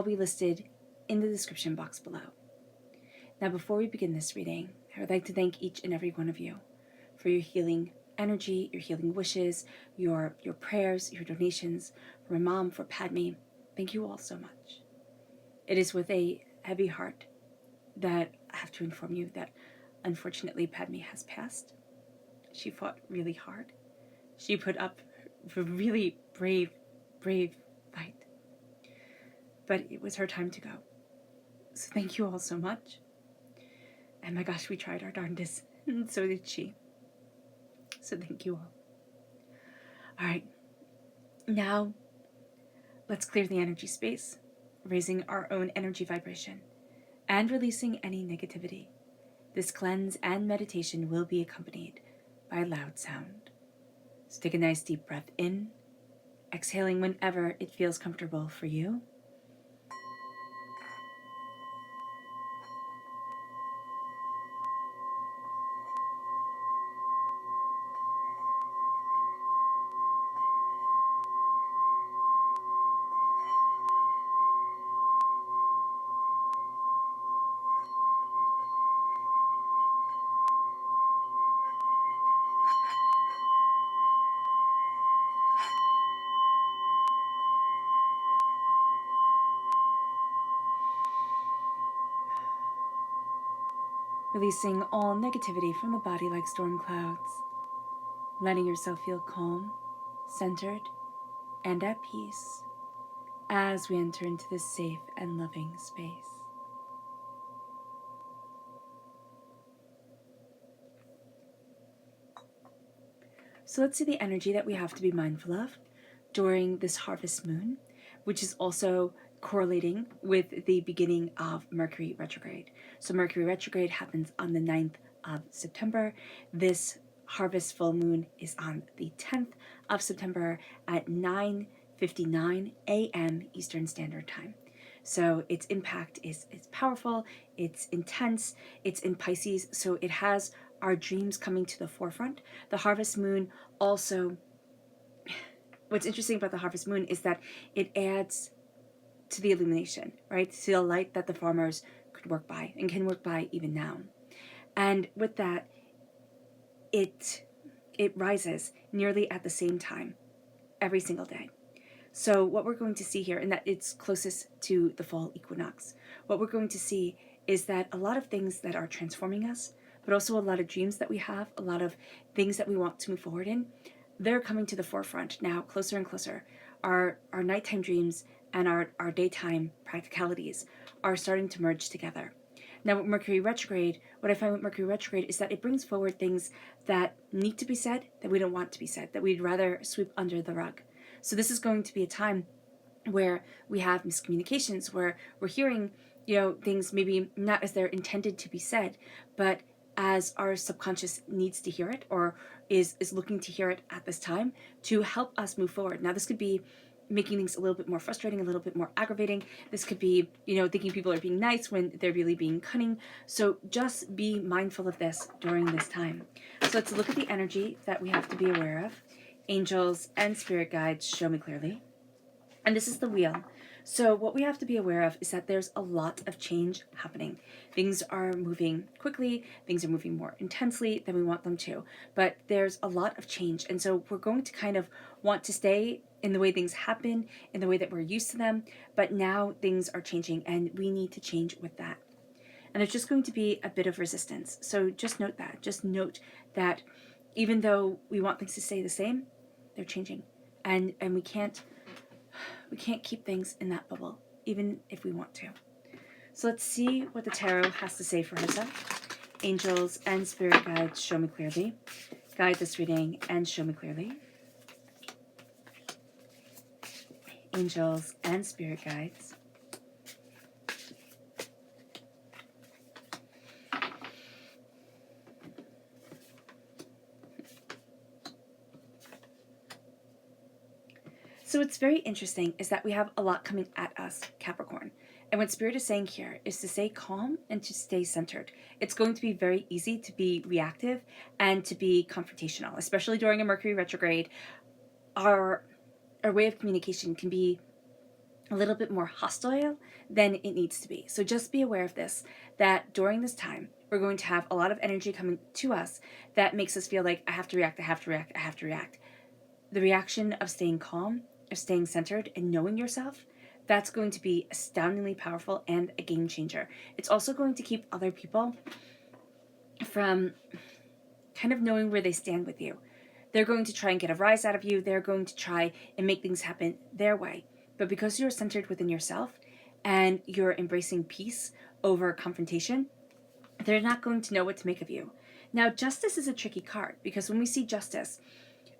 will be listed in the description box below. Now, before we begin this reading, I would like to thank each and every one of you for your healing energy, your healing wishes, your prayers, your donations, for my mom, for Padme. Thank you all so much. It is with a heavy heart that I have to inform you that unfortunately Padme has passed. She fought really hard. She put up a really brave fight. But it was her time to go. So thank you all so much. And my gosh, we tried our darndest, and so did she. So thank you all. All right, now let's clear the energy space, raising our own energy vibration and releasing any negativity. This cleanse and meditation will be accompanied by a loud sound. So take a nice deep breath in, exhaling whenever it feels comfortable for you. Releasing all negativity from the body like storm clouds, letting yourself feel calm, centered, and at peace as we enter into this safe and loving space. So let's see the energy that we have to be mindful of during this harvest moon, which is also correlating with the beginning of Mercury retrograde. So Mercury retrograde happens on the 9th of September. This harvest full moon is on the 10th of September at 9:59 a.m. Eastern Standard Time. So its impact is powerful, it's intense, it's in Pisces, so it has our dreams coming to the forefront. The harvest moon also, what's interesting about the harvest moon is that it adds to the illumination, right? To the light that the farmers could work by and can work by even now. And with that, it rises nearly at the same time every single day. So what we're going to see here, and that it's closest to the fall equinox, what we're going to see is that a lot of things that are transforming us, but also a lot of dreams that we have, a lot of things that we want to move forward in, they're coming to the forefront now, closer and closer. Our nighttime dreams and our daytime practicalities are starting to merge together. Now with Mercury retrograde, what I find with Mercury retrograde is that it brings forward things that need to be said, that we don't want to be said, that we'd rather sweep under the rug. So this is going to be a time where we have miscommunications, where we're hearing, things maybe not as they're intended to be said, but as our subconscious needs to hear it or is looking to hear it at this time to help us move forward. Now this could be making things a little bit more frustrating, a little bit more aggravating. This could be, thinking people are being nice when they're really being cunning. So just be mindful of this during this time. So let's look at the energy that we have to be aware of. Angels and spirit guides, show me clearly. And this is the wheel. So what we have to be aware of is that there's a lot of change happening. Things are moving quickly, things are moving more intensely than we want them to, but there's a lot of change. And so we're going to kind of want to stay in the way things happen, in the way that we're used to them, but now things are changing and we need to change with that. And there's just going to be a bit of resistance. So just note that. Just note that even though we want things to stay the same, they're changing. And we can't keep things in that bubble, even if we want to. So let's see what the tarot has to say for herself. Angels and spirit guides, show me clearly. Guide this reading and show me clearly. Angels and spirit guides. So what's very interesting is that we have a lot coming at us, Capricorn. And what Spirit is saying here is to stay calm and to stay centered. It's going to be very easy to be reactive and to be confrontational, especially during a Mercury retrograde. Our way of communication can be a little bit more hostile than it needs to be. So just be aware of this, that during this time, we're going to have a lot of energy coming to us that makes us feel like I have to react, I have to react, I have to react. The reaction of staying calm, of staying centered and knowing yourself, that's going to be astoundingly powerful and a game changer. It's also going to keep other people from kind of knowing where they stand with you. They're going to try and get a rise out of you. They're going to try and make things happen their way. But because you're centered within yourself and you're embracing peace over confrontation, they're not going to know what to make of you. Now, justice is a tricky card because when we see justice,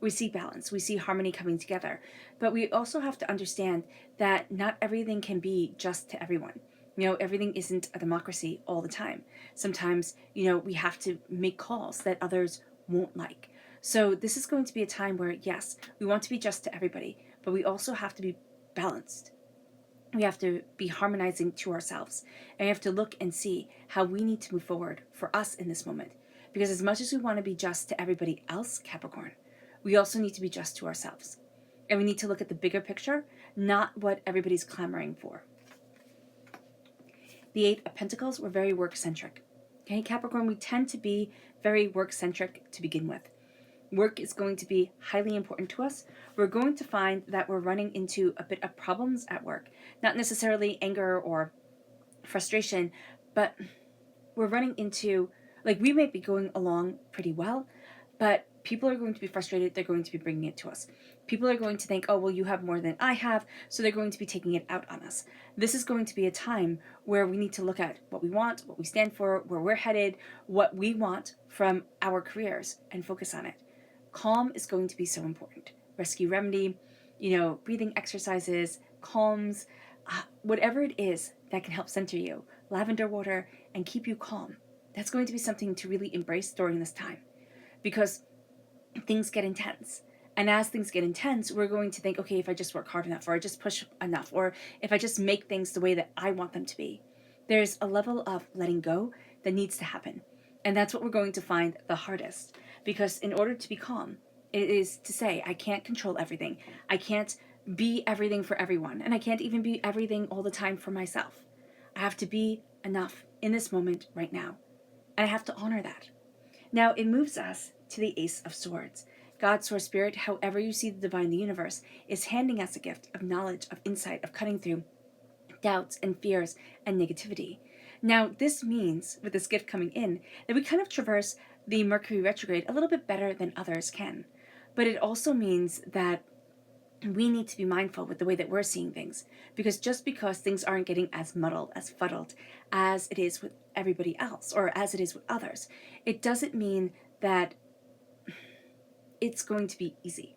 we see balance, we see harmony coming together. But we also have to understand that not everything can be just to everyone. Everything isn't a democracy all the time. Sometimes, we have to make calls that others won't like. So this is going to be a time where, yes, we want to be just to everybody, but we also have to be balanced. We have to be harmonizing to ourselves. And we have to look and see how we need to move forward for us in this moment. Because as much as we want to be just to everybody else, Capricorn, we also need to be just to ourselves. And we need to look at the bigger picture, not what everybody's clamoring for. The Eight of Pentacles were very work-centric. Okay, Capricorn, we tend to be very work-centric to begin with. Work is going to be highly important to us. We're going to find that we're running into a bit of problems at work. Not necessarily anger or frustration, but we're running into, we might be going along pretty well, but people are going to be frustrated. They're going to be bringing it to us. People are going to think, oh, well, you have more than I have, so they're going to be taking it out on us. This is going to be a time where we need to look at what we want, what we stand for, where we're headed, what we want from our careers, and focus on it. Calm is going to be so important. Rescue remedy, breathing exercises, calms, whatever it is that can help center you, lavender water, and keep you calm. That's going to be something to really embrace during this time, because things get intense. And as things get intense, we're going to think, okay, if I just work hard enough, or I just push enough, or if I just make things the way that I want them to be, there's a level of letting go that needs to happen. And that's what we're going to find the hardest. Because in order to be calm, it is to say, I can't control everything. I can't be everything for everyone. And I can't even be everything all the time for myself. I have to be enough in this moment right now. And I have to honor that. Now, it moves us to the Ace of Swords. God, Source, Spirit, however you see the divine, the universe, is handing us a gift of knowledge, of insight, of cutting through doubts and fears and negativity. Now, this means, with this gift coming in, that we kind of traverse the Mercury retrograde a little bit better than others can. But it also means that we need to be mindful with the way that we're seeing things. Because just because things aren't getting as muddled, as fuddled, as it is with everybody else, or as it is with others, it doesn't mean that it's going to be easy.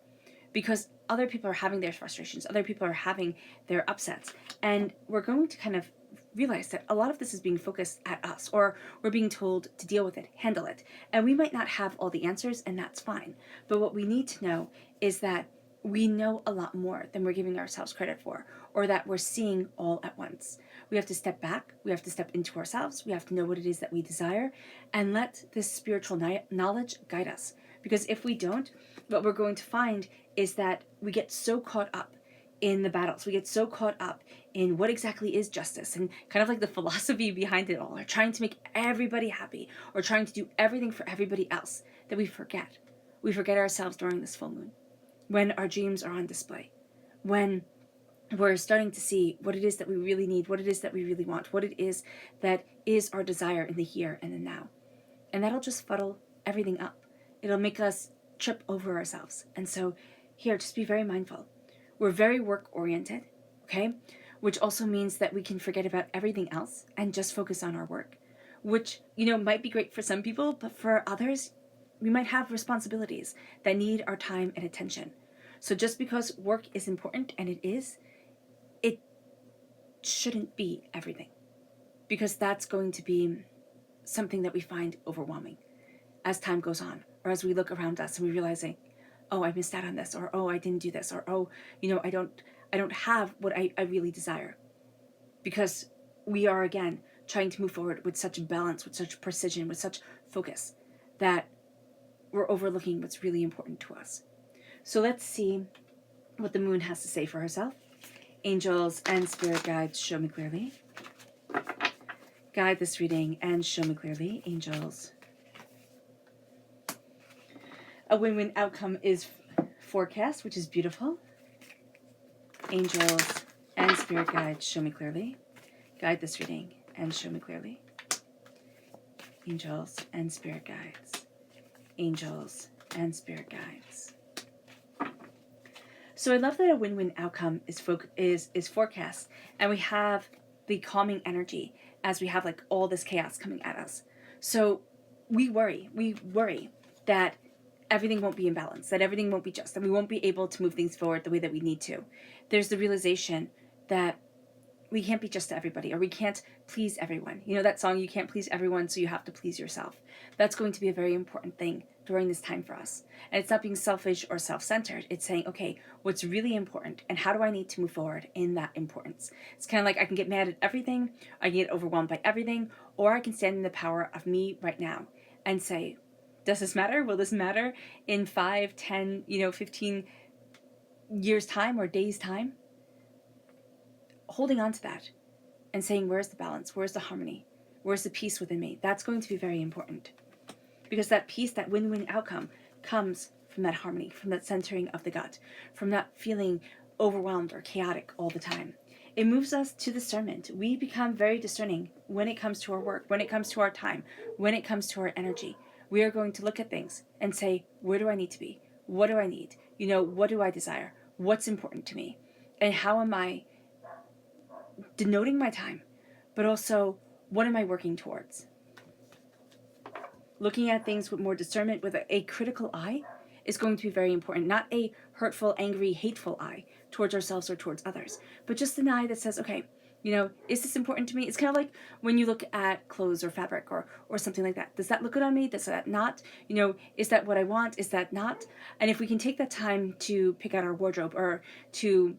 Because other people are having their frustrations, other people are having their upsets, and we're going to kind of realize that a lot of this is being focused at us, or we're being told to deal with it, handle it, and we might not have all the answers, and that's fine. But what we need to know is that we know a lot more than we're giving ourselves credit for, or that we're seeing all at once. We have to step back, we have to step into ourselves, we have to know what it is that we desire, and let this spiritual knowledge guide us. Because if we don't, what we're going to find is that we get so caught up in the battles. We get so caught up in what exactly is justice and kind of like the philosophy behind it all, or trying to make everybody happy, or trying to do everything for everybody else, that we forget. We forget ourselves during this full moon, when our dreams are on display, when we're starting to see what it is that we really need, what it is that we really want, what it is that is our desire in the here and the now. And that'll just fuddle everything up. It'll make us trip over ourselves. And so here, just be very mindful. We're very work-oriented, okay? Which also means that we can forget about everything else and just focus on our work, which, might be great for some people, but for others, we might have responsibilities that need our time and attention. So just because work is important, and it shouldn't be everything, because that's going to be something that we find overwhelming as time goes on, or as we look around us and we realizing, oh, I missed out on this, or oh, I didn't do this, or oh, I don't have what I really desire. Because we are, again, trying to move forward with such balance, with such precision, with such focus, that we're overlooking what's really important to us. So let's see what the moon has to say for herself Angels and spirit guides, show me clearly. Guide this reading and show me clearly, angels. A win-win outcome is forecast, which is beautiful. Angels and spirit guides, show me clearly. Guide this reading and show me clearly. Angels and spirit guides. Angels and spirit guides. So I love that a win-win outcome is forecast, and we have the calming energy as we have like all this chaos coming at us. So we worry that everything won't be in balance, that everything won't be just, that we won't be able to move things forward the way that we need to. There's the realization that we can't be just to everybody, or we can't please everyone. You know that song, you can't please everyone, so you have to please yourself. That's going to be a very important thing during this time for us. And it's not being selfish or self-centered. It's saying, okay, what's really important, and how do I need to move forward in that importance? It's kind of like I can get mad at everything, I can get overwhelmed by everything, or I can stand in the power of me right now and say, does this matter? Will this matter in 5, 10, 15 years time or days time? Holding on to that and saying, where's the balance? Where's the harmony? Where's the peace within me? That's going to be very important, because that peace, that win-win outcome, comes from that harmony, from that centering of the gut, from not feeling overwhelmed or chaotic all the time. It moves us to discernment. We become very discerning when it comes to our work, when it comes to our time, when it comes to our energy. We are going to look at things and say, where do I need to be? What do I need? What do I desire? What's important to me? And how am I denoting my time? But also, what am I working towards? Looking at things with more discernment, with a critical eye, is going to be very important. Not a hurtful, angry, hateful eye towards ourselves or towards others, but just an eye that says, okay, is this important to me? It's kind of like when you look at clothes or fabric or something like that. Does that look good on me? Does that not? Is that what I want? Is that not? And if we can take that time to pick out our wardrobe, or to,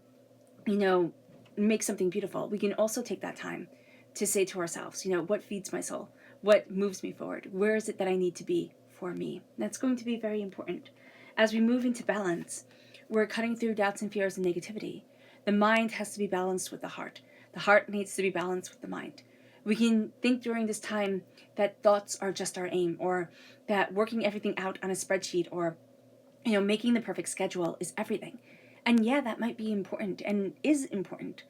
make something beautiful, we can also take that time to say to ourselves, what feeds my soul? What moves me forward? Where is it that I need to be for me? That's going to be very important. As we move into balance, we're cutting through doubts and fears and negativity. The mind has to be balanced with the heart. The heart needs to be balanced with the mind. We can think during this time that thoughts are just our aim, or that working everything out on a spreadsheet, or making the perfect schedule is everything. And yeah, that might be important and is important.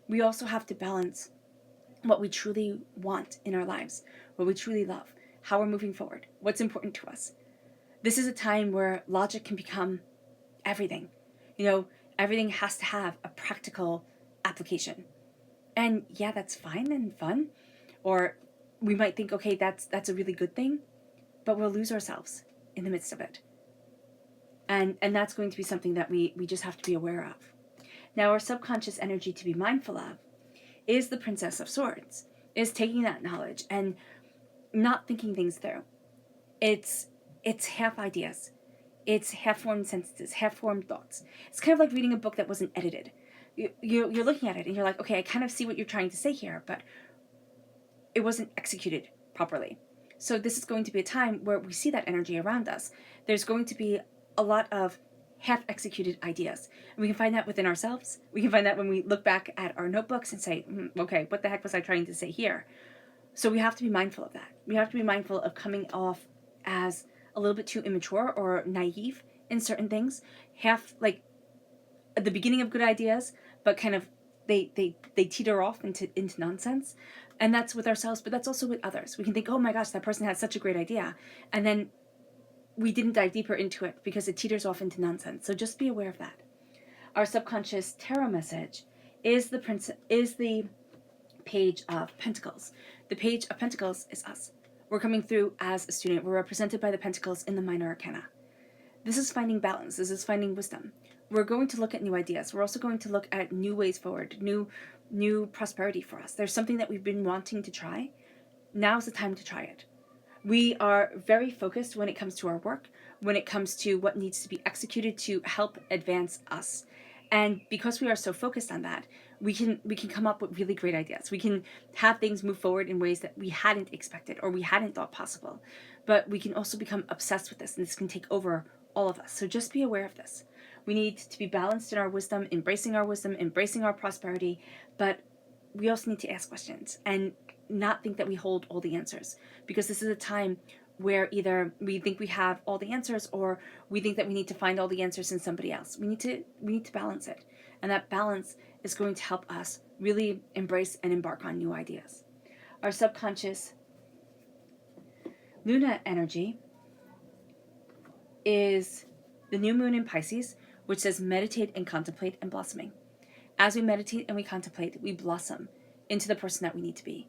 We also have to balance what we truly want in our lives, what we truly love, how we're moving forward, what's important to us. This is a time where logic can become everything. Everything has to have a practical application. And yeah, that's fine and fun. Or we might think, okay, that's a really good thing, but we'll lose ourselves in the midst of it. And that's going to be something that we just have to be aware of. Now, our subconscious energy to be mindful of is the Princess of Swords, is taking that knowledge and not thinking things through. It's half ideas. It's half-formed sentences, half-formed thoughts. It's kind of like reading a book that wasn't edited. You're looking at it and you're like, okay, I kind of see what you're trying to say here, but it wasn't executed properly. So this is going to be a time where we see that energy around us. There's going to be a lot of half-executed ideas. And we can find that within ourselves. We can find that when we look back at our notebooks and say, okay, what the heck was I trying to say here? So we have to be mindful of that. We have to be mindful of coming off as a little bit too immature or naive in certain things. Half, like, at the beginning of good ideas, but kind of they teeter off into nonsense. And that's with ourselves, but that's also with others. We can think, oh my gosh, that person had such a great idea. And then we didn't dive deeper into it because it teeters off into nonsense. So just be aware of that. Our subconscious tarot message is the Page of Pentacles. The Page of Pentacles is us. We're coming through as a student. We're represented by the Pentacles in the Minor Arcana. This is finding balance. This is finding wisdom. We're going to look at new ideas. We're also going to look at new ways forward, new prosperity for us. There's something that we've been wanting to try. Now's the time to try it. We are very focused when it comes to our work, when it comes to what needs to be executed to help advance us. And because we are so focused on that, we can come up with really great ideas. We can have things move forward in ways that we hadn't expected or we hadn't thought possible. But we can also become obsessed with this, and this can take over all of us. So just be aware of this. We need to be balanced in our wisdom, embracing our prosperity, but we also need to ask questions and not think that we hold all the answers, because this is a time where either we think we have all the answers or we think that we need to find all the answers in somebody else. We need to balance it. And that balance is going to help us really embrace and embark on new ideas. Our subconscious Luna energy is the new moon in Pisces, which says meditate and contemplate and blossoming. As we meditate and we contemplate, we blossom into the person that we need to be.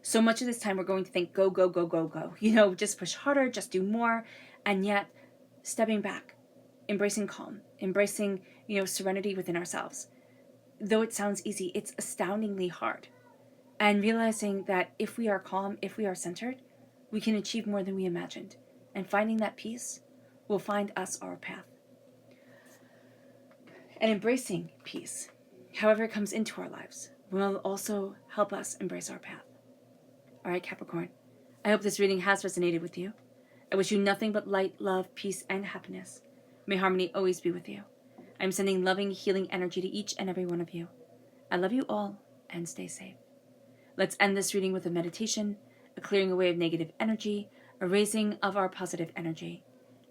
So much of this time we're going to think go, go, go, go, go. Just push harder, just do more. And yet stepping back, embracing calm, embracing, serenity within ourselves. Though it sounds easy, it's astoundingly hard. And realizing that if we are calm, if we are centered, we can achieve more than we imagined. And finding that peace will find us our path. And embracing peace, however it comes into our lives, will also help us embrace our path. All right, Capricorn, I hope this reading has resonated with you. I wish you nothing but light, love, peace, and happiness. May harmony always be with you. I'm sending loving, healing energy to each and every one of you. I love you all, and stay safe. Let's end this reading with a meditation, a clearing away of negative energy, a raising of our positive energy,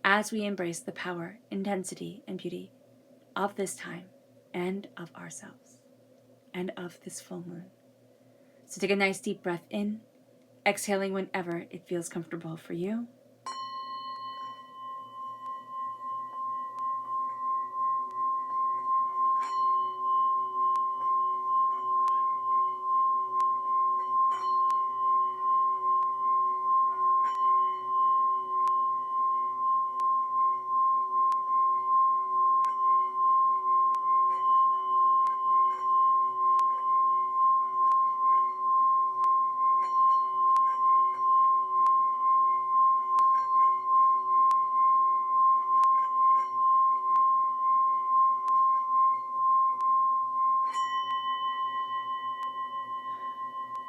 as we embrace the power, intensity, and beauty of this time, and of ourselves, and of this full moon. So take a nice deep breath in, exhaling whenever it feels comfortable for you.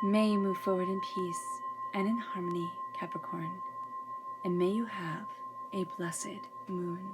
May you move forward in peace and in harmony, Capricorn, and may you have a blessed moon.